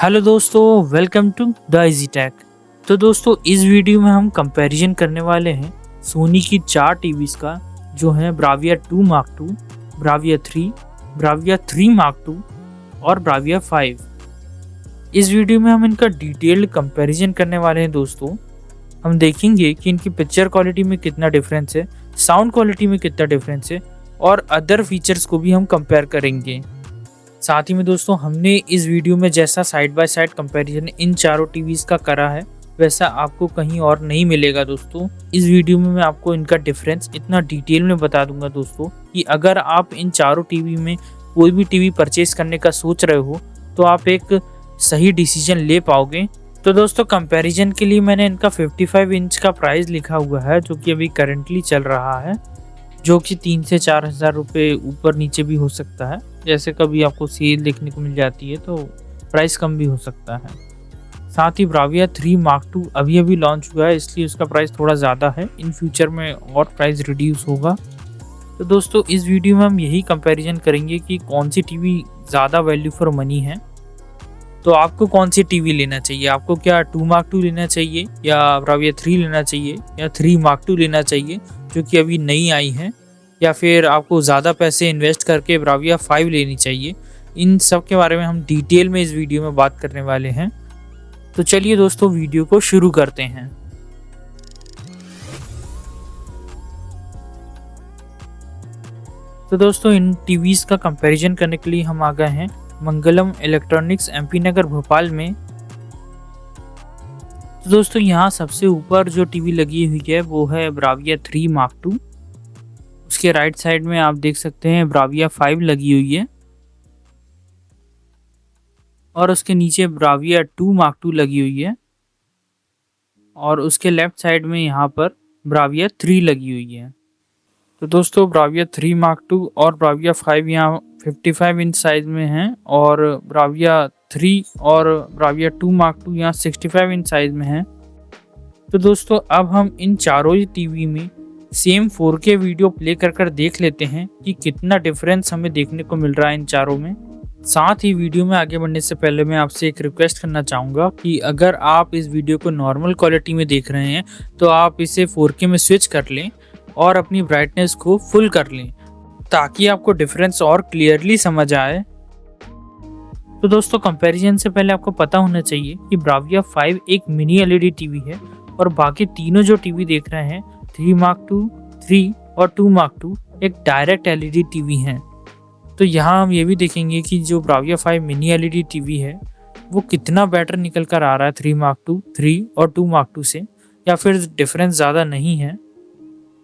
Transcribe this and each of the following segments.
Hello दोस्तों, welcome to the easy tech. तो दोस्तों, इस वीडियो में हम कंपैरिजन करने वाले हैं सोनी की 4 टीवीज़ का, जो है Bravia 2 mark 2, Bravia 3, Bravia 3 mark 2 और ब्राविया 5। इस वीडियो में हम इनका डिटेल्ड कंपैरिजन करने वाले हैं दोस्तों। हम देखेंगे कि इनकी पिक्चर क्वालिटी में कितना डिफरेंस है, साउंड क्वालिटी में कितना डिफरेंस है और अदर फीचर्स को भी हम कंपेयर करेंगे। साथ ही में दोस्तों, हमने इस वीडियो में जैसा साइड बाय साइड कंपैरिजन इन चारों टीवीज़ का करा है, वैसा आपको कहीं और नहीं मिलेगा दोस्तों। इस वीडियो में मैं आपको इनका डिफरेंस इतना डिटेल में बता दूंगा दोस्तों कि अगर आप इन चारों टीवी में कोई भी टीवी परचेज करने का सोच रहे हो तो आप एक सही डिसीजन ले पाओगे। तो दोस्तों, कंपैरिजन के लिए मैंने इनका 55 इंच का प्राइस लिखा हुआ है, जो कि अभी करंटली चल रहा है, जो कि 3 से 4 हज़ार रुपये ऊपर नीचे भी हो सकता है। जैसे कभी आपको सेल देखने को मिल जाती है तो प्राइस कम भी हो सकता है। साथ ही ब्राविया 3 मार्क 2 अभी अभी लॉन्च हुआ है, इसलिए उसका प्राइस थोड़ा ज़्यादा है। इन फ्यूचर में और प्राइस रिड्यूस होगा। तो दोस्तों, इस वीडियो में हम यही कंपैरिजन करेंगे कि कौन सी टीवी ज़्यादा वैल्यू फॉर मनी है। तो आपको कौन सी टीवी लेना चाहिए? आपको क्या 2 मार्क 2 लेना चाहिए, या ब्राविया 3 लेना चाहिए, या 3 मार्क 2 लेना चाहिए जो कि अभी नई आई है, या फिर आपको ज़्यादा पैसे इन्वेस्ट करके ब्राविया 5 लेनी चाहिए? इन सब के बारे में हम डिटेल में इस वीडियो में बात करने वाले हैं। तो चलिए दोस्तों, वीडियो को शुरू करते हैं। तो दोस्तों, इन टीवीज़ का कंपैरिजन करने के लिए हम आ गए हैं मंगलम इलेक्ट्रॉनिक्स, एमपी नगर, भोपाल में। तो दोस्तों, यहाँ सबसे ऊपर जो टीवी लगी हुई है वो है ब्राविया 3 मार्क 2। उसके राइट साइड में आप देख सकते हैं ब्राविया 5 लगी हुई है, और उसके नीचे ब्राविया 2 मार्क 2 लगी हुई है, और उसके लेफ्ट साइड में यहाँ पर ब्राविया 3 लगी हुई है। तो दोस्तों, ब्राविया 3 मार्क 2 और ब्राविया 5 यहाँ 55 इंच साइज में हैं, और ब्राविया 3 और ब्राविया 2 मार्क 2 यहाँ 65 इंच साइज में हैं। तो दोस्तों, अब हम इन चारों ही टीवी में सेम 4K वीडियो प्ले कर देख लेते हैं कि कितना डिफरेंस हमें देखने को मिल रहा है इन चारों में। साथ ही वीडियो में आगे बढ़ने से पहले मैं आपसे एक रिक्वेस्ट करना चाहूँगा कि अगर आप इस वीडियो को नॉर्मल क्वालिटी में देख रहे हैं तो आप इसे 4K में स्विच कर लें और अपनी ब्राइटनेस को फुल कर लें, ताकि आपको डिफरेंस और क्लियरली समझ आए। तो दोस्तों, कंपैरिजन से पहले आपको पता होना चाहिए कि ब्राविया 5 एक मिनी एलईडी टीवी है, और बाकी तीनों जो टीवी देख रहे हैं 3 मार्क 2, 3 और 2 मार्क 2 एक डायरेक्ट एलईडी टीवी हैं। तो यहाँ हम ये भी देखेंगे कि जो ब्राविया 5 मिनी एलईडी टीवी है वो कितना बेटर निकल कर आ रहा है 3 मार्क 2, 3 और 2 मार्क 2 से, या फिर डिफरेंस ज़्यादा नहीं है।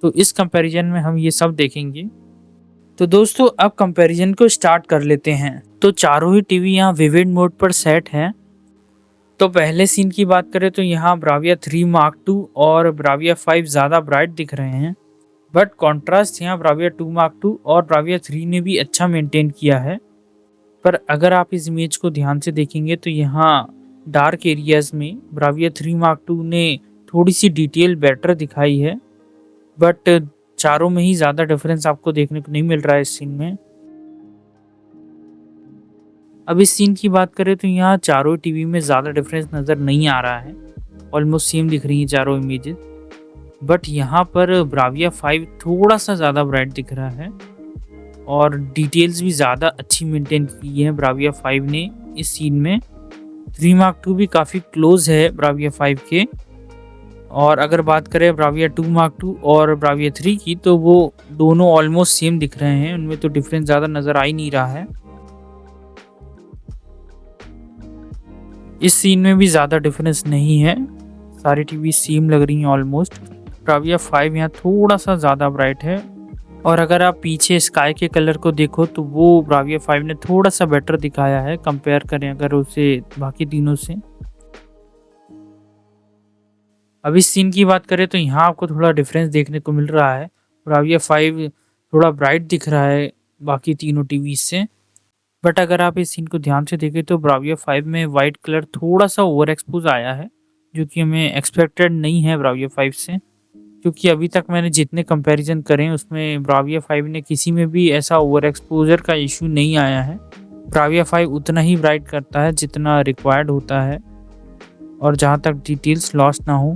तो इस कंपैरिजन में हम ये सब देखेंगे। तो दोस्तों, अब कंपैरिजन को स्टार्ट कर लेते हैं। तो चारों ही टीवी यहाँ विविड मोड पर सेट है। तो पहले सीन की बात करें तो यहाँ ब्राविया 3 मार्क 2 और ब्राविया 5 ज़्यादा ब्राइट दिख रहे हैं, बट कॉन्ट्रास्ट यहाँ ब्राविया 2 मार्क 2 और ब्राविया 3 ने भी अच्छा मेंटेन किया है। पर अगर आप इस इमेज को ध्यान से देखेंगे तो यहाँ डार्क एरियाज में ब्राविया 3 मार्क 2 ने थोड़ी सी डिटेल बेटर दिखाई है, बट चारों में ही ज़्यादा डिफरेंस आपको देखने को नहीं मिल रहा है इस सीन में। अब इस सीन की बात करें तो यहाँ चारों टीवी में ज़्यादा डिफरेंस नज़र नहीं आ रहा है, ऑलमोस्ट सेम दिख रही हैं चारों इमेजेस। बट यहाँ पर ब्राविया 5 थोड़ा सा ज़्यादा ब्राइट दिख रहा है, और डिटेल्स भी ज़्यादा अच्छी मेंटेन की है ब्राविया 5 ने इस सीन में। 3 मार्क 2 भी काफ़ी क्लोज है ब्राविया 5 के, और अगर बात करें ब्राविया 2 मार्क 2 और ब्राविया 3 की तो वो दोनों ऑलमोस्ट सेम दिख रहे हैं, उनमें तो डिफरेंस ज़्यादा नज़र आ ही नहीं रहा है। इस सीन में भी ज़्यादा डिफरेंस नहीं है, सारी टीवी सेम लग रही हैं ऑलमोस्ट। ब्राविया 5 यहाँ थोड़ा सा ज़्यादा ब्राइट है, और अगर आप पीछे स्काई के कलर को देखो तो वो ब्राविया 5 ने थोड़ा सा बेटर दिखाया है कंपेयर करें अगर उसे बाकी तीनों से। अब इस सीन की बात करें तो यहाँ आपको थोड़ा डिफरेंस देखने को मिल रहा है। ब्राविया 5 थोड़ा ब्राइट दिख रहा है बाकी तीनों टीवी से, बट अगर आप इस सीन को ध्यान से देखें तो ब्राविया 5 में वाइट कलर थोड़ा सा ओवर एक्सपोज आया है, जो कि हमें एक्सपेक्टेड नहीं है ब्राविया 5 से, क्योंकि अभी तक मैंने जितने कंपैरिजन करे उसमें ब्राविया 5 ने किसी में भी ऐसा ओवर एक्सपोजर का इशू नहीं आया है। ब्राविया 5 उतना ही ब्राइट करता है जितना रिक्वायर्ड होता है और जहाँ तक डिटेल्स लॉस्ट ना हो।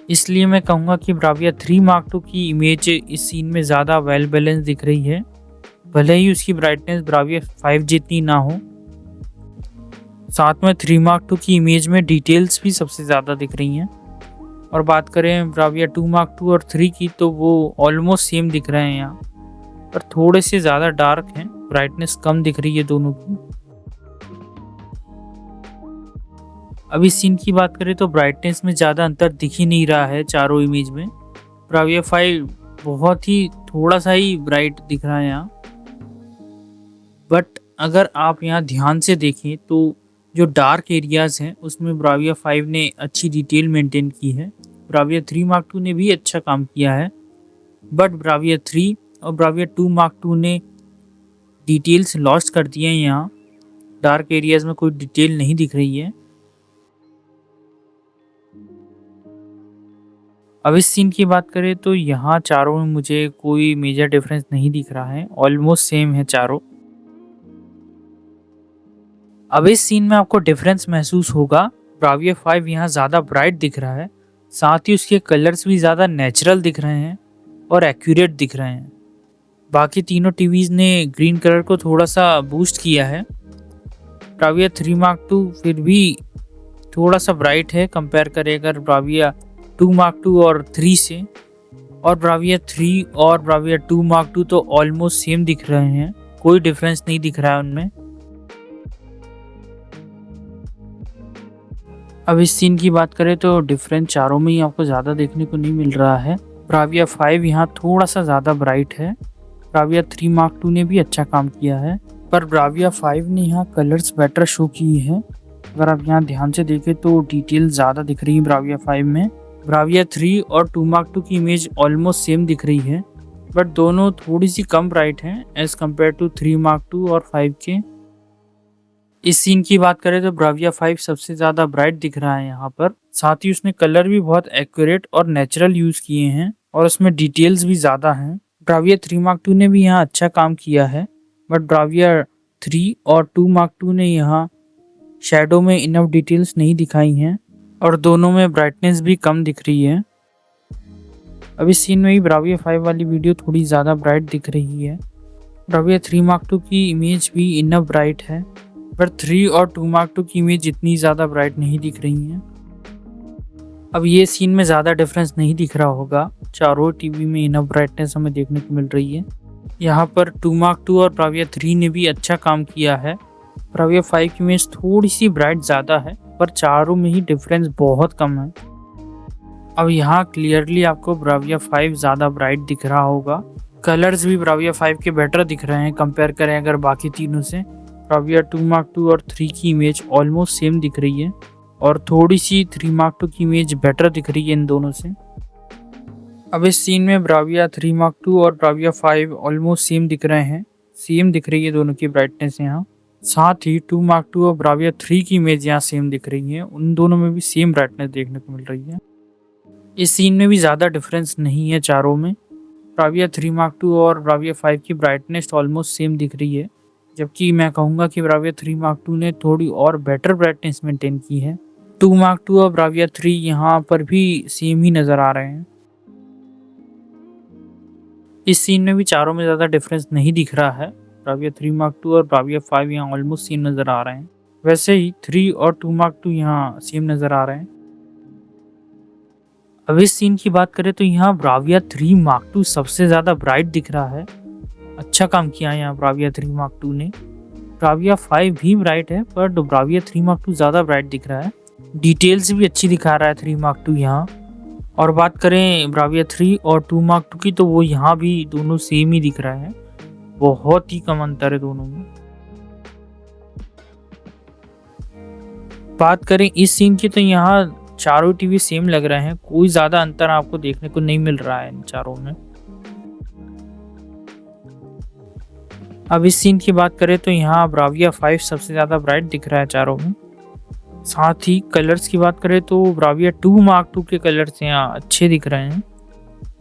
इसलिए मैं कहूँगा कि ब्राविया 3 Mark II की इमेज इस सीन में ज़्यादा वेल बैलेंस दिख रही है, भले ही उसकी ब्राइटनेस ब्राविया 5 जितनी ना हो। साथ में 3 Mark II की इमेज में डिटेल्स भी सबसे ज़्यादा दिख रही हैं। और बात करें ब्राविया 2 Mark II और 3 की, तो वो ऑलमोस्ट सेम दिख रहे हैं यहाँ, पर थोड़े से ज़्यादा डार्क हैं, ब्राइटनेस कम दिख रही है दोनों की। अब इस सीन की बात करें तो ब्राइटनेस में ज़्यादा अंतर दिख ही नहीं रहा है चारों इमेज में। ब्राविया 5 बहुत ही थोड़ा सा ही ब्राइट दिख रहा है यहाँ, बट अगर आप यहाँ ध्यान से देखें तो जो डार्क एरियाज़ हैं उसमें ब्राविया 5 ने अच्छी डिटेल मेंटेन की है। ब्राविया 3 Mark II ने भी अच्छा काम किया है, बट ब्राविया 3 और ब्राविया 2 Mark II ने डिटेल्स लॉस्ट कर दिए हैं। यहाँ डार्क एरियाज़ में कोई डिटेल नहीं दिख रही है। अब इस सीन की बात करें तो यहाँ चारों में मुझे कोई मेजर डिफरेंस नहीं दिख रहा है, ऑलमोस्ट सेम है चारों। अब इस सीन में आपको डिफरेंस महसूस होगा, ब्राविया 5 यहाँ ज़्यादा ब्राइट दिख रहा है, साथ ही उसके कलर्स भी ज़्यादा नेचुरल दिख रहे हैं और एक्यूरेट दिख रहे हैं। बाकी तीनों टीवीज़ ने ग्रीन कलर को थोड़ा सा बूस्ट किया है। ब्राविया 3 Mark II फिर भी थोड़ा सा ब्राइट है कंपेयर करें अगर ब्राविया 2 Mark II और 3 से, और ब्राविया 3 और ब्राविया 2 Mark II तो ऑलमोस्ट सेम दिख रहे हैं, कोई डिफरेंस नहीं दिख रहा है उनमें। अब इस सीन की बात करें तो डिफरेंस चारों में ही आपको ज़्यादा देखने को नहीं मिल रहा है। ब्राविया 5 यहाँ थोड़ा सा ज़्यादा ब्राइट है। ब्राविया 3 Mark II ने भी अच्छा काम किया है, पर ब्राविया 5 ने यहाँ कलर्स बेटर शो की है। अगर आप यहाँ ध्यान से देखें तो डिटेल ज़्यादा दिख रही है ब्राविया 5 में। ब्राविया 3 और 2 Mark II की इमेज ऑलमोस्ट सेम दिख रही है, बट दोनों थोड़ी सी कम ब्राइट हैं as compared to 3 Mark II और 5 के। इस सीन की बात करें तो ब्राविया 5 सबसे ज़्यादा ब्राइट दिख रहा है यहाँ पर, साथ ही उसने कलर भी बहुत एक्यूरेट और नेचुरल यूज़ किए हैं और उसमें डिटेल्स भी ज़्यादा हैं। ब्राविया 3 Mark II ने भी यहाँ अच्छा काम किया है, बट ब्राविया 3 और 2 Mark II ने यहाँ शैडो में इनफ डिटेल्स नहीं दिखाई हैं और दोनों में ब्राइटनेस भी कम दिख रही है। अब इस सीन में भी ब्राविया 5 वाली वीडियो थोड़ी ज़्यादा ब्राइट दिख रही है। ब्राविया 3 Mark II की इमेज भी इनफ ब्राइट है, पर 3 और 2 Mark II की इमेज इतनी ज़्यादा ब्राइट नहीं दिख रही हैं। अब ये सीन में ज़्यादा डिफरेंस नहीं दिख रहा होगा, चारों टीवी में इनफ ब्राइटनेस हमें देखने को मिल रही है। यहाँ पर 2 Mark II और ब्राविया 3 ने भी अच्छा काम किया है। ब्राविया 5 की इमेज थोड़ी सी ब्राइट ज़्यादा है, पर चारों में ही डिफरेंस बहुत कम है। अब यहाँ क्लियरली आपको ब्राविया 5 ज़्यादा ब्राइट दिख रहा होगा। कलर्स भी ब्राविया 5 के बेटर दिख रहे हैं कंपेयर करें अगर बाकी तीनों से। ब्राविया 2 Mark II और 3 की इमेज ऑलमोस्ट सेम दिख रही है और थोड़ी सी 3 Mark II की इमेज बेटर दिख रही है इन दोनों से। अब इस सीन में ब्राविया 3 Mark II और ब्राविया 5 ऑलमोस्ट सेम दिख रहे हैं, सेम दिख रही है दोनों की ब्राइटनेस यहाँ। साथ ही 2 Mark II और ब्राविया 3 की इमेज यहाँ सेम दिख रही है, उन दोनों में भी सेम ब्राइटनेस देखने को मिल रही है। इस सीन में भी ज़्यादा डिफरेंस नहीं है चारों में। ब्राविया 3 Mark II और ब्राविया 5 की ब्राइटनेस ऑलमोस्ट सेम दिख रही है, जबकि मैं कहूँगा कि ब्राविया 3 Mark II ने थोड़ी और बेटर ब्राइटनेस मेंटेन की है। 2 Mark II और ब्राविया 3 यहाँ पर भी सेम ही नज़र आ रहे हैं। इस सीन में भी चारों में ज़्यादा डिफरेंस नहीं दिख रहा है। ब्राविया 3 Mark II और ब्राविया 5 यहाँ ऑलमोस्ट सेम नज़र आ रहे हैं, वैसे ही 3 और 2 Mark II यहाँ सेम नज़र आ रहे हैं। अब इस सीन की बात करें तो यहाँ ब्राविया 3 Mark II सबसे ज़्यादा ब्राइट दिख रहा है, अच्छा काम किया है यहाँ ब्राविया 3 Mark II ने। ब्राविया 5 भी ब्राइट है, पर ब्राविया 3 Mark II ज़्यादा ब्राइट दिख रहा है, डिटेल्स भी अच्छी दिखा रहा है 3 Mark II यहाँ। और बात करें ब्राविया 3 और 2 Mark II की, तो वो यहाँ भी दोनों सेम ही दिख रहा है, बहुत ही कम अंतर है दोनों में। बात करें इस सीन की, तो यहाँ चारों टीवी सेम लग रहे हैं, कोई ज़्यादा अंतर आपको देखने को नहीं मिल रहा है इन चारों में। अब इस सीन की बात करें तो यहाँ ब्राविया 5 सबसे ज़्यादा ब्राइट दिख रहा है चारों में। साथ ही कलर्स की बात करें तो ब्राविया 2 Mark II के कलर्स यहाँ अच्छे दिख रहे हैं,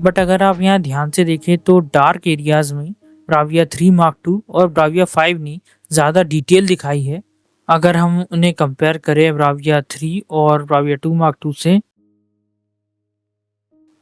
बट अगर आप यहाँ ध्यान से देखें तो डार्क एरियाज़ में ब्राविया 3 Mark II और ब्राविया 5 ने ज़्यादा डिटेल दिखाई है अगर हम उन्हें कंपेयर करें ब्राविया 3 और ब्राविया 2 मार्क टू से।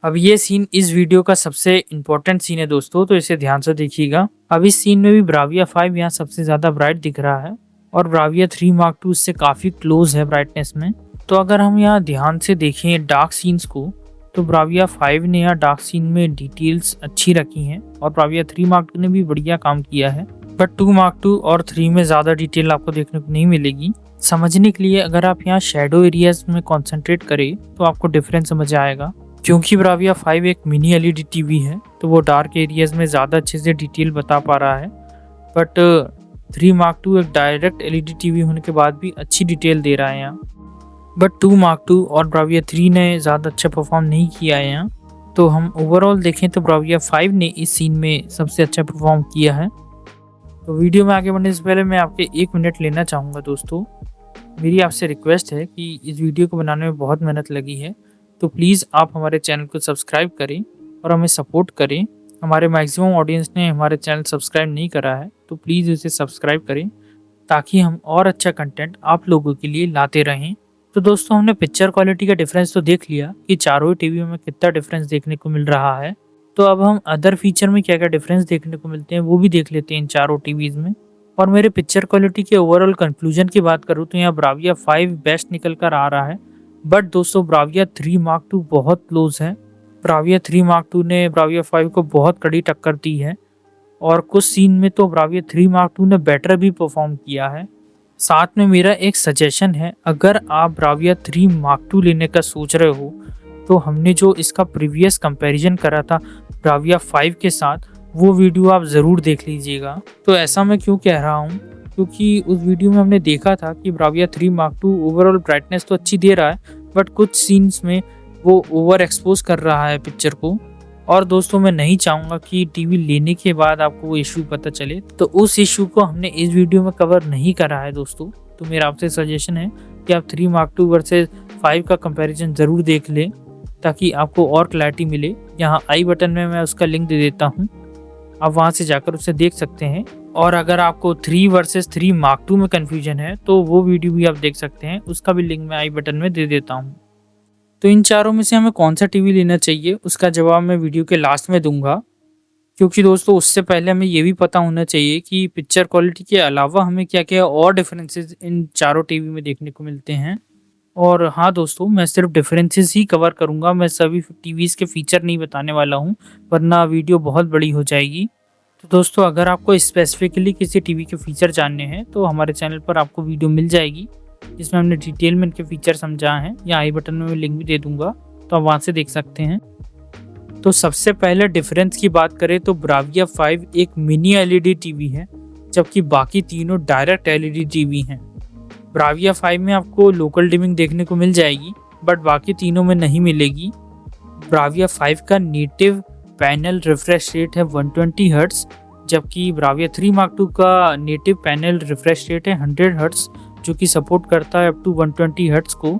अब ये सीन इस वीडियो का सबसे इम्पोर्टेंट सीन है दोस्तों, तो इसे ध्यान से देखिएगा। अब इस सीन में भी ब्राविया 5 यहाँ सबसे ज़्यादा ब्राइट दिख रहा है और ब्राविया 3 मार्क टू इससे काफ़ी क्लोज है ब्राइटनेस में। तो अगर हम यहाँ ध्यान से देखें डार्क सीन्स को, तो ब्राविया 5 ने यहाँ डार्क सीन में डिटेल्स अच्छी रखी हैं और ब्राविया 3 मार्क टू ने भी बढ़िया काम किया है। बट 2 मार्क टू और 3 में ज़्यादा डिटेल आपको देखने को नहीं मिलेगी। समझने के लिए अगर आप यहाँ शेडो एरियाज में कॉन्सेंट्रेट करें तो आपको डिफरेंस समझ आएगा। क्योंकि ब्राविया 5 एक मिनी एलईडी टीवी है तो वो डार्क एरियाज में ज़्यादा अच्छे से डिटेल बता पा रहा है। बट 3 मार्क टू एक डायरेक्ट एलईडी टीवी होने के बाद भी अच्छी डिटेल दे रहा है यहाँ। बट 2 मार्क टू और ब्राविया 3 ने ज़्यादा अच्छा परफॉर्म नहीं किया है यहाँ। तो हम ओवरऑल देखें तो ब्राविया 5 ने इस सीन में सबसे अच्छा परफॉर्म किया है। तो वीडियो में आगे बढ़ने से पहले मैं आपके 1 मिनट लेना चाहूँगा दोस्तों। मेरी आपसे रिक्वेस्ट है कि इस वीडियो को बनाने में बहुत मेहनत लगी है, तो प्लीज़ आप हमारे चैनल को सब्सक्राइब करें और हमें सपोर्ट करें। हमारे मैक्सिमम ऑडियंस ने हमारे चैनल सब्सक्राइब नहीं करा है, तो प्लीज़ इसे सब्सक्राइब करें ताकि हम और अच्छा कंटेंट आप लोगों के लिए लाते रहें। तो दोस्तों हमने पिक्चर क्वालिटी का डिफरेंस तो देख लिया कि चारों टीवी में कितना डिफरेंस देखने को मिल रहा है। तो अब हम अदर फीचर में क्या क्या डिफरेंस देखने को मिलते हैं वो भी देख लेते हैं इन चारों टीवीज़ में। और मेरे पिक्चर क्वालिटी के ओवरऑल कंक्लूजन की बात करूँ तो यहाँ ब्राविया 5 बेस्ट निकल कर आ रहा है। बट दोस्तों ब्राविया 3 मार्क टू बहुत क्लोज है। ब्राविया 3 मार्क टू ने ब्राविया 5 को बहुत कड़ी टक्कर दी है और कुछ सीन में तो ब्राविया 3 मार्क टू ने बेटर भी परफॉर्म किया है। साथ में मेरा एक सजेशन है, अगर आप ब्राविया 3 मार्क टू लेने का सोच रहे हो तो हमने जो इसका प्रीवियस कंपैरिजन करा था ब्राविया 5 के साथ, वो वीडियो आप ज़रूर देख लीजिएगा। तो ऐसा मैं क्यों कह रहा हूँ, क्योंकि उस वीडियो में हमने देखा था कि Bravia 3 mark two overall brightness तो अच्छी दे रहा है बट कुछ सीन्स में वो ओवर एक्सपोज कर रहा है पिक्चर को। और दोस्तों मैं नहीं चाहूँगा कि टीवी लेने के बाद आपको वो इशू पता चले, तो उस इशू को हमने इस वीडियो में कवर नहीं करा है दोस्तों। तो मेरा आपसे सजेशन है कि आप 3 मार्क टू वर्सेस 5 का कंपैरिजन ज़रूर देख लें ताकि आपको और क्लैरिटी मिले। यहाँ आई बटन में मैं उसका लिंक दे देता हूँ, आप वहाँ से जाकर उसे देख सकते हैं। और अगर आपको 3 वर्सेस 3 मार्क टू में कन्फ्यूजन है तो वो वीडियो भी आप देख सकते हैं, उसका भी लिंक मैं आई बटन में दे देता हूँ। तो इन चारों में से हमें कौन सा टीवी लेना चाहिए उसका जवाब मैं वीडियो के लास्ट में दूंगा, क्योंकि दोस्तों उससे पहले हमें ये भी पता होना चाहिए कि पिक्चर क्वालिटी के अलावा हमें क्या क्या और डिफरेंसेस इन चारों टीवी में देखने को मिलते हैं। और हाँ दोस्तों, मैं सिर्फ डिफरेंसेस ही कवर करूँगा, मैं सभी टीवीज़ के फीचर नहीं बताने वाला हूँ वरना वीडियो बहुत बड़ी हो जाएगी। तो दोस्तों अगर आपको स्पेसिफिकली किसी टीवी के फीचर जानने हैं तो हमारे चैनल पर आपको वीडियो मिल जाएगी जिसमें हमने डिटेल में इनके फीचर समझा हैं, या आई बटन में मैं लिंक भी दे दूंगा तो आप वहाँ से देख सकते हैं। तो सबसे पहले डिफरेंस की बात करें तो ब्राविया 5 एक मिनी एलईडी टीवी है जबकि बाकी तीनों डायरेक्ट एलईडी टीवी हैं। ब्राविया 5 में आपको लोकल डिमिंग देखने को मिल जाएगी बट बाकी तीनों में नहीं मिलेगी। ब्राविया 5 का नेटिव पैनल रिफ्रेश रेट है 120 हर्ट्स, जबकि ब्राविया 3 मार्क टू का नेटिव पैनल रिफ्रेश रेट है 100 हर्ट्स जो कि सपोर्ट करता है अप टू 120 हर्ट्स को।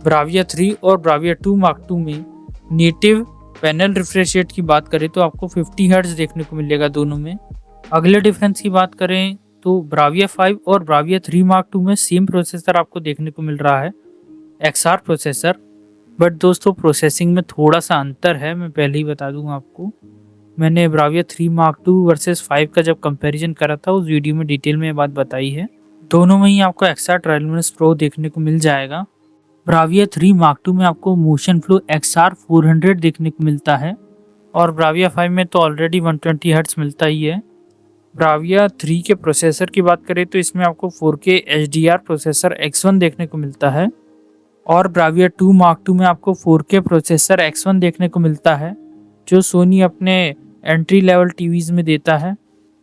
ब्राविया 3 और ब्राविया 2 मार्क टू में नेटिव पैनल रिफ्रेश रेट की बात करें तो आपको 50 हर्ट्ज देखने को मिलेगा दोनों में। अगले डिफरेंस की बात करें तो ब्राविया 5 और ब्राविया 3 मार्क टू में सेम प्रोसेसर आपको देखने को मिल रहा है, XR प्रोसेसर। बट दोस्तों प्रोसेसिंग में थोड़ा सा अंतर है, मैं पहले ही बता दूं आपको। मैंने ब्राविया 3 मार्क टू वर्सेस 5 का जब कंपैरिजन करा था उस वीडियो में डिटेल में ये बात बताई है। दोनों में ही आपको XR ट्रायलुमिनस प्रो देखने को मिल जाएगा। ब्राविया 3 मार्क टू में आपको मोशन फ्लो XR 400 देखने को मिलता है और ब्राविया 5 में तो ऑलरेडी 120 हर्ट्ज मिलता ही है। ब्राविया 3 के प्रोसेसर की बात करें तो इसमें आपको 4K HDR प्रोसेसर X1 देखने को मिलता है और ब्राविया 2 मार्क टू में आपको 4K प्रोसेसर X1 देखने को मिलता है जो सोनी अपने एंट्री लेवल टीवीज़ में देता है।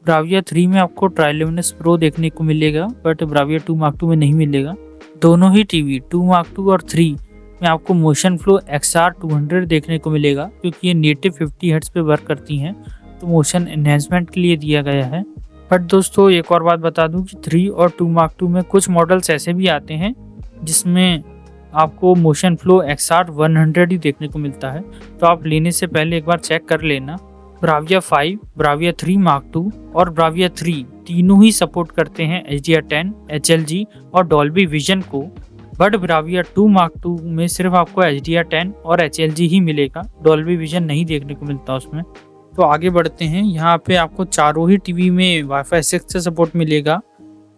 ब्राविया 3 में आपको ट्रायलुमिनस प्रो देखने को मिलेगा बट ब्राविया 2 मार्क टू में नहीं मिलेगा। दोनों ही टीवी 2 मार्क टू और 3 में आपको मोशन फ्लो XR 200 देखने को मिलेगा क्योंकि ये नेटिव 50 हर्ट्ज पे वर्क करती हैं, तो मोशन एनहेंसमेंट के लिए दिया गया है। बट दोस्तों एक और बात बता दूं कि 3 और 2 मार्क टू में कुछ मॉडल्स ऐसे भी आते हैं जिसमें आपको मोशन फ्लो XR 100 ही देखने को मिलता है, तो आप लेने से पहले एक बार चेक कर लेना। ब्राविया 5, ब्राविया 3 मार्क टू और ब्राविया 3 तीनों ही सपोर्ट करते हैं HDR10, HLG और डॉल्बी विजन को। बट ब्राविया 2 Mark II में सिर्फ आपको HDR10 और HLG ही मिलेगा, डॉल्बी विजन नहीं देखने को मिलता उसमें। तो आगे बढ़ते हैं। यहाँ पे आपको चारों ही टीवी में Wi-Fi 6 से सपोर्ट मिलेगा,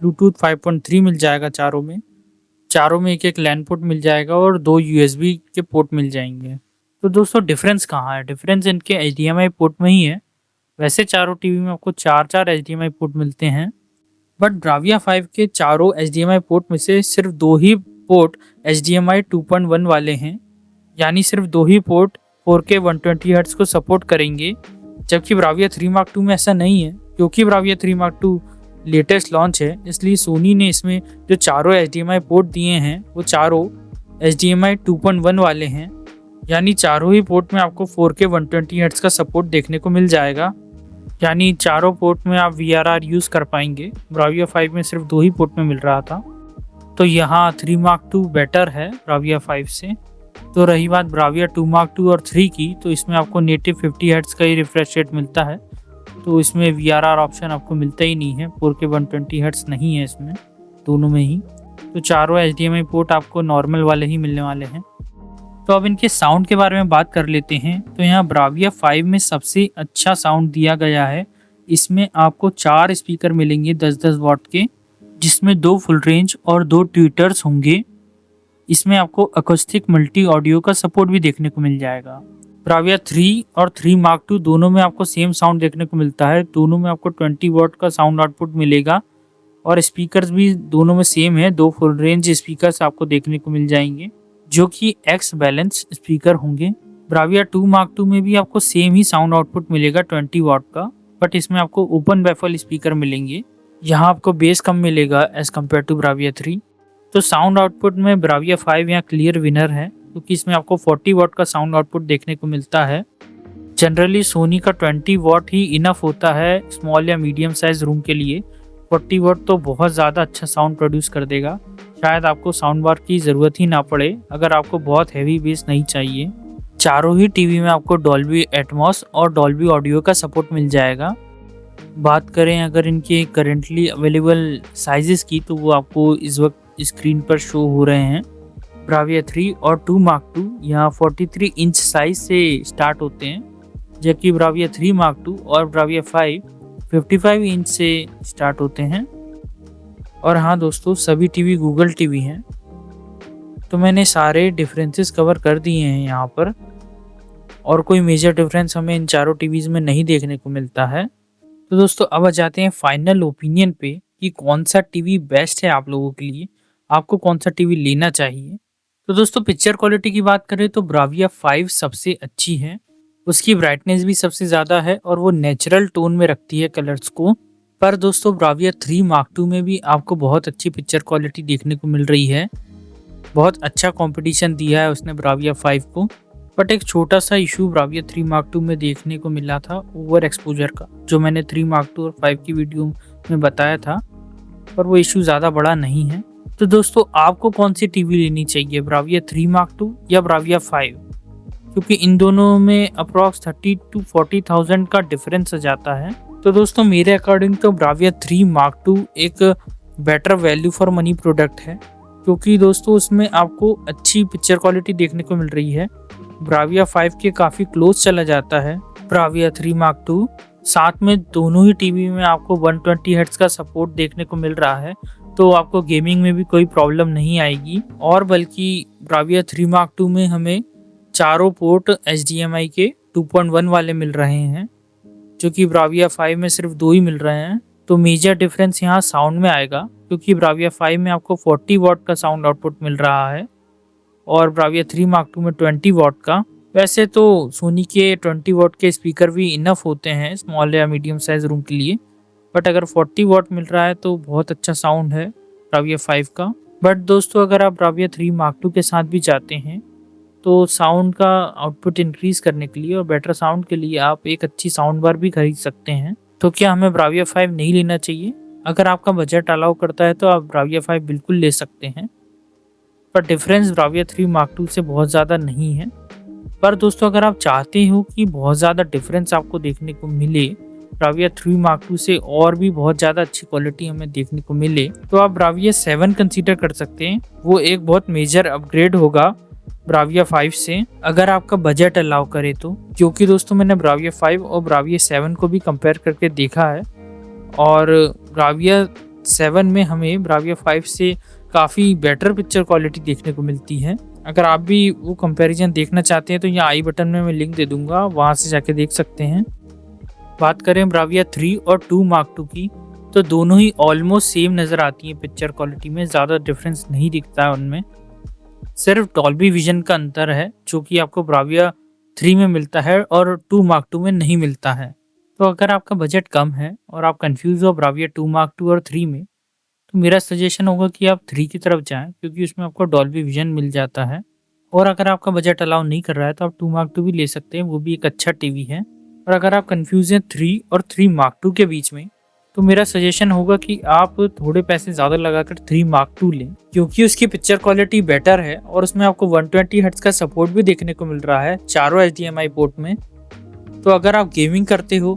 ब्लूटूथ 5.3 मिल जाएगा चारों में एक लैन पोर्ट मिल जाएगा और 2 USB के पोर्ट मिल जाएंगे। तो दोस्तों डिफरेंस कहाँ है? डिफरेंस इनके HDMI पोर्ट में ही है। वैसे चारों टीवी में आपको 4 HDMI पोर्ट मिलते हैं, बट ब्राविया 5 के चारों HDMI पोर्ट में से सिर्फ 2 ही पोर्ट HDMI 2.1 वाले हैं, यानी सिर्फ 2 ही पोर्ट 4K 120Hz को सपोर्ट करेंगे। जबकि ब्राविया 3 Mark II में ऐसा नहीं है, क्योंकि Bravia 3 Mark II latest launch है, इसलिए सोनी ने इसमें जो चारों HDMI पोर्ट दिए हैं वो चारों HDMI 2.1 वाले हैं, यानी चारों ही पोर्ट में आपको 4K 120Hz का सपोर्ट देखने को मिल जाएगा। यानी चारों पोर्ट में आप VRR यूज़ कर पाएंगे। ब्राविया 5 में सिर्फ 2 ही पोर्ट में मिल रहा था। तो यहाँ 3 Mark II बेटर है ब्राविया 5 से। तो रही बात ब्राविया 2 Mark II और 3 की, तो इसमें आपको नेटिव 50 Hz का ही रिफ्रेश रेट मिलता है, तो इसमें VRR ऑप्शन आपको मिलता ही नहीं है। 4K 120Hz नहीं है इसमें, दोनों में ही। तो चारों HDMI पोर्ट आपको नॉर्मल वाले ही मिलने वाले हैं। तो अब इनके साउंड के बारे में बात कर लेते हैं। तो यहाँ ब्राविया 5 में सबसे अच्छा साउंड दिया गया है। इसमें आपको 4 स्पीकर मिलेंगे 10-10 वॉट के, जिसमें 2 फुल रेंज और 2 ट्विटर्स होंगे। इसमें आपको अकोस्टिक मल्टी ऑडियो का सपोर्ट भी देखने को मिल जाएगा। ब्राविया 3 और 3 Mark II दोनों में आपको सेम साउंड देखने को मिलता है। दोनों में आपको 20 वॉट का साउंड आउटपुट मिलेगा और स्पीकर्स भी दोनों में सेम है। 2 फुल रेंज स्पीकर्स आपको देखने को मिल जाएंगे, जो कि एक्स बैलेंस स्पीकर होंगे। ब्राविया 2 Mark II में भी आपको सेम ही साउंड आउटपुट मिलेगा 20 वॉट का, बट इसमें आपको ओपन बैफल स्पीकर मिलेंगे। यहाँ आपको बेस कम मिलेगा एज कम्पेयर टू ब्राविया 3। तो साउंड आउटपुट में ब्राविया 5 यहाँ क्लियर विनर है, क्योंकि इसमें आपको 40 वॉट का साउंड आउटपुट देखने को मिलता है। जनरली सोनी का 20 वॉट ही इनफ होता है स्मॉल या मीडियम साइज रूम के लिए। 40 वॉट तो बहुत ज़्यादा अच्छा साउंड प्रोड्यूस कर देगा। शायद आपको साउंड बार की ज़रूरत ही ना पड़े अगर आपको बहुत हैवी बेस नहीं चाहिए। चारों ही टीवी में आपको डॉल्बी एटमॉस और डॉल्बी ऑडियो का सपोर्ट मिल जाएगा। बात करें अगर इनके करेंटली अवेलेबल साइजेस की, तो वो आपको इस वक्त स्क्रीन पर शो हो रहे हैं। ब्राविया 3 और 2 Mark II यहाँ 43 इंच साइज से स्टार्ट होते हैं, जबकि ब्राविया 3 Mark II और ब्राविया 5 55 इंच से स्टार्ट होते हैं। और हाँ दोस्तों, सभी टीवी गूगल टीवी हैं। तो मैंने सारे डिफरेंसेस कवर कर दिए हैं यहाँ पर, और कोई मेजर डिफरेंस हमें इन चारों टीवीज़ में नहीं देखने को मिलता है। तो दोस्तों अब आ जाते हैं फाइनल ओपिनियन पे कि कौन सा टीवी बेस्ट है आप लोगों के लिए, आपको कौन सा टीवी लेना चाहिए। तो दोस्तों पिक्चर क्वालिटी की बात करें तो ब्राविया 5 सबसे अच्छी है। उसकी ब्राइटनेस भी सबसे ज़्यादा है और वो नेचुरल टोन में रखती है कलर्स को। पर दोस्तों ब्राविया 3 Mark II में भी आपको बहुत अच्छी पिक्चर क्वालिटी देखने को मिल रही है। बहुत अच्छा कंपटीशन दिया है उसने ब्राविया 5 को। बट एक छोटा सा इशू ब्राविया 3 Mark II में देखने को मिला था ओवर एक्सपोजर का, जो मैंने 3 Mark II और 5 की वीडियो में बताया था, पर वो इशू ज़्यादा बड़ा नहीं है। तो दोस्तों आपको कौन सी टीवी लेनी चाहिए, ब्राविया 3 Mark II या ब्राविया 5? क्योंकि इन दोनों में अप्रॉक्स 30 to 40,000 का डिफरेंस आ जाता है। तो दोस्तों मेरे अकॉर्डिंग तो ब्राविया 3 Mark II एक better value for money product है, क्योंकि दोस्तों उसमें आपको अच्छी पिक्चर क्वालिटी देखने को मिल रही है। ब्राविया 5 के काफ़ी क्लोज चला जाता है ब्राविया 3 Mark II। साथ में दोनों ही टीवी में आपको 120 हर्ट्ज का सपोर्ट देखने को मिल रहा है, तो आपको गेमिंग में भी कोई प्रॉब्लम नहीं आएगी। और बल्कि ब्राविया 3 Mark II में हमें चारों पोर्ट HDMI के 2.1 वाले मिल रहे हैं, जो कि ब्राविया 5 में सिर्फ 2 ही मिल रहे हैं। तो मेजर डिफरेंस यहाँ साउंड में आएगा, क्योंकि ब्राविया 5 में आपको 40 वॉट का साउंड आउटपुट मिल रहा है और ब्राविया 3 Mark II में 20 वॉट का। वैसे तो सोनी के 20 वॉट के स्पीकर भी इनफ होते हैं स्मॉल या मीडियम साइज रूम के लिए, बट अगर 40 वॉट मिल रहा है तो बहुत अच्छा साउंड है ब्राविया 5 का। बट दोस्तों अगर आप ब्राविया 3 Mark II के साथ भी जाते हैं तो साउंड का आउटपुट इंक्रीज करने के लिए और बेटर साउंड के लिए आप एक अच्छी साउंड बार भी खरीद सकते हैं। तो क्या हमें ब्राविया 5 नहीं लेना चाहिए? अगर आपका बजट अलाउ करता है तो आप ब्राविया 5 बिल्कुल ले सकते हैं, पर डिफरेंस ब्राविया 3 Mark II से बहुत ज़्यादा नहीं है। पर दोस्तों अगर आप चाहते हो कि बहुत ज़्यादा डिफरेंस आपको देखने को मिले Bravia 3 Mark II से और भी बहुत ज़्यादा अच्छी क्वालिटी हमें देखने को मिले तो आप Bravia 7 कंसीडर कर सकते हैं। वो एक बहुत मेजर अपग्रेड होगा Bravia 5 से, अगर आपका बजट अलाउ करे तो। क्योंकि दोस्तों मैंने Bravia 5 और Bravia 7 को भी कंपेयर करके देखा है और Bravia 7 में हमें Bravia 5 से काफ़ी बेटर पिक्चर क्वालिटी देखने को मिलती है। अगर आप भी वो कंपैरिजन देखना चाहते हैं तो यहाँ आई बटन में मैं लिंक दे दूंगा, वहाँ से जाके देख सकते हैं। बात करें Bravia 3 और 2 Mark II की तो दोनों ही ऑलमोस्ट सेम नज़र आती हैं पिक्चर क्वालिटी में, ज़्यादा डिफरेंस नहीं दिखता है उनमें। सिर्फ डॉल्बी विजन का अंतर है जो कि आपको Bravia 3 में मिलता है और 2 Mark II में नहीं मिलता है। तो अगर आपका बजट कम है और आप कंफ्यूज हो Bravia 2 Mark II और 3 में, तो मेरा सजेशन होगा कि आप 3 की तरफ जाएं क्योंकि उसमें आपको डॉल्बी विजन मिल जाता है। और अगर आपका बजट अलाउ नहीं कर रहा है तो आप 2 Mark II भी ले सकते हैं, वो भी एक अच्छा टीवी है। और अगर आप कंफ्यूज हैं 3 और 3 Mark II के बीच में, तो मेरा सजेशन होगा कि आप थोड़े पैसे ज़्यादा लगाकर 3 Mark II लें क्योंकि उसकी पिक्चर क्वालिटी बेटर है और उसमें आपको 120 हर्ट्ज का सपोर्ट भी देखने को मिल रहा है चारों HDMI पोर्ट में। तो अगर आप गेमिंग करते हो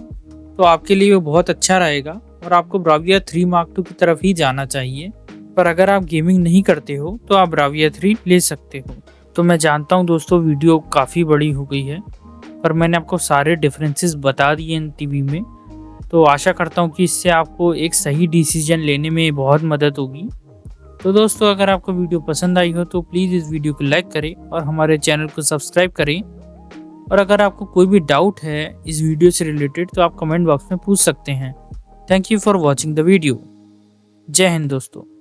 तो आपके लिए वो बहुत अच्छा रहेगा और आपको Bravia 3 Mark II की तरफ ही जाना चाहिए। पर अगर आप गेमिंग नहीं करते हो तो आप Bravia 3 ले सकते हो। तो मैं जानता हूँ दोस्तों वीडियो काफ़ी बड़ी हो गई है, पर मैंने आपको सारे डिफरेंसेस बता दिए इन टीवी में। तो आशा करता हूँ कि इससे आपको एक सही डिसीजन लेने में बहुत मदद होगी। तो दोस्तों अगर आपको वीडियो पसंद आई हो तो प्लीज़ इस वीडियो को लाइक करें और हमारे चैनल को सब्सक्राइब करें। और अगर आपको कोई भी डाउट है इस वीडियो से रिलेटेड तो आप कमेंट बॉक्स में पूछ सकते हैं। Thank you for watching the video. जय हिंद दोस्तों।